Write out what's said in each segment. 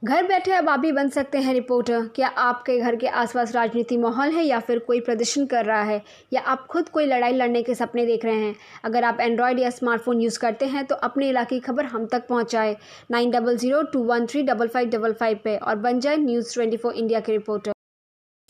घर बैठे अब आप भी बन सकते हैं रिपोर्टर। क्या आपके घर के आसपास राजनीति माहौल है या फिर कोई प्रदर्शन कर रहा है या आप खुद कोई लड़ाई लड़ने के सपने देख रहे हैं? अगर आप एंड्रॉयड या स्मार्टफोन यूज़ करते हैं तो अपने इलाके की खबर हम तक पहुंचाएं 9002135555 पे और बन जाए न्यूज़ 24 इंडिया के reporter.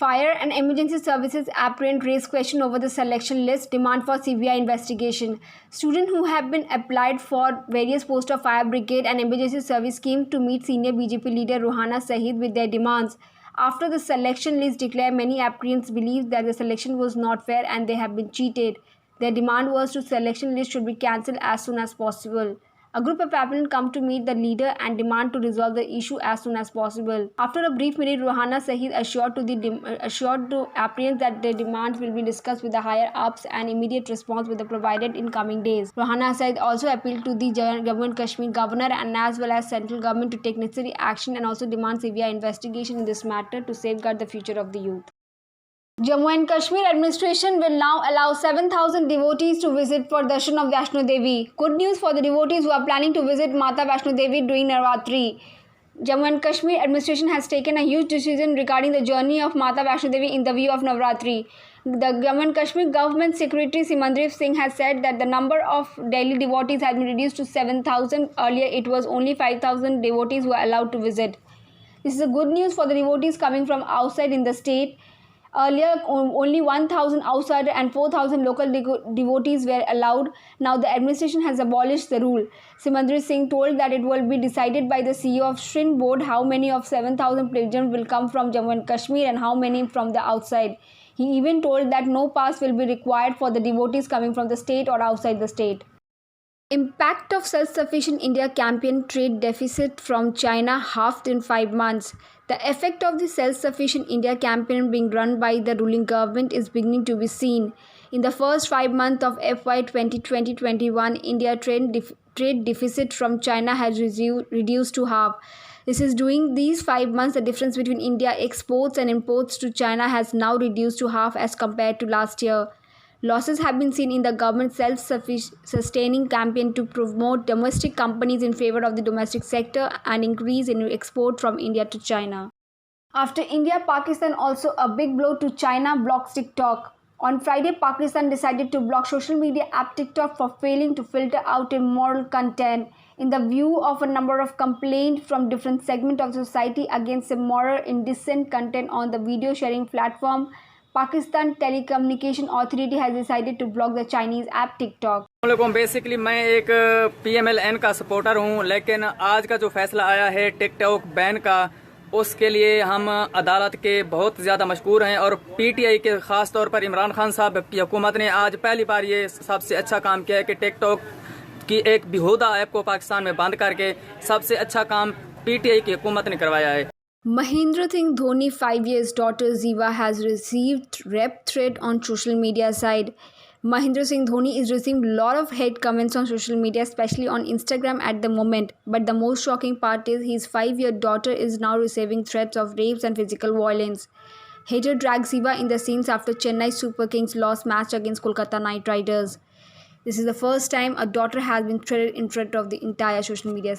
Fire and Emergency Services apparent raised question over the selection list, demand for CBI investigation. Students who have been applied for various posts of fire brigade and emergency service came to meet senior BJP leader Rohana Sahid with their demands. After the selection list declared, many applicants believed that the selection was not fair and they have been cheated. Their demand was to selection list should be cancelled as soon as possible. A group of applicants come to meet the leader and demand to resolve the issue as soon as possible. After a brief meeting, Rohana Sahid assured to applicants that their demands will be discussed with the higher ups and immediate response will be provided in coming days. Rohana Sahid also appealed to the Jammu and Kashmir governor and as well as central government to take necessary action and also demand CBI investigation in this matter to safeguard the future of the youth. Jammu and Kashmir administration will now allow 7,000 devotees to visit for darshan of Vaishno Devi. Good news for the devotees who are planning to visit Mata Vaishno Devi during Navratri. Jammu and Kashmir administration has taken a huge decision regarding the journey of Mata Vaishno Devi in the view of Navratri. The Jammu and Kashmir government secretary Simandeep Singh has said that the number of daily devotees has been reduced to 7,000. Earlier it was only 5,000 devotees who were allowed to visit. This is a good news for the devotees coming from outside in the state. Earlier, only 1,000 outsider and 4,000 local devotees were allowed. Now the administration has abolished the rule. Simandeep Singh told that it will be decided by the CEO of Shrine Board how many of 7,000 pilgrims will come from Jammu and Kashmir and how many from the outside. He even told that no pass will be required for the devotees coming from the state or outside the state. Impact of Self-Sufficient India campaign trade deficit from China halved in 5 months. The effect of the Self-Sufficient India campaign being run by the ruling government is beginning to be seen. In the first 5 months of FY 2020-21, India trade deficit from China has reduced to half. This is during these 5 months, the difference between India exports and imports to China has now reduced to half as compared to last year. Losses have been seen in the government's self-sustaining campaign to promote domestic companies in favor of the domestic sector and increase in export from India to China. After India, Pakistan also a big blow to China blocks TikTok. On Friday, Pakistan decided to block social media app TikTok for failing to filter out immoral content. In the view of a number of complaints from different segments of society against immoral, indecent content on the video sharing platform, Pakistan Telecommunication Authority has decided to block the Chinese app TikTok. Basically मैं एक PMLN का supporter हूं, लेकिन आज का जो फैसला आया है टिकटॉक बैन का, उसके लिए हम अदालत के बहुत ज़्यादा मशकूर हैं और PTI के ख़ास तौर पर इमरान खान साहब की हुकूमत ने आज पहली बार ये सबसे अच्छा काम किया है कि टिकटॉक की एक बेहुदा ऐप को पाकिस्तान में बंद करके सबसे अच्छा काम PTI की हुकूमत ने करवाया है। Mahendra Singh Dhoni's 5-year-old daughter Ziva has received rape threat on social media side. Mahendra Singh Dhoni is receiving a lot of hate comments on social media, especially on Instagram at the moment. But the most shocking part is his 5-year-old daughter is now receiving threats of rapes and physical violence. Hater dragged Ziva in the scenes after Chennai Super Kings lost match against Kolkata Knight Riders. This is the first time a daughter has been threatened in front of the entire social media.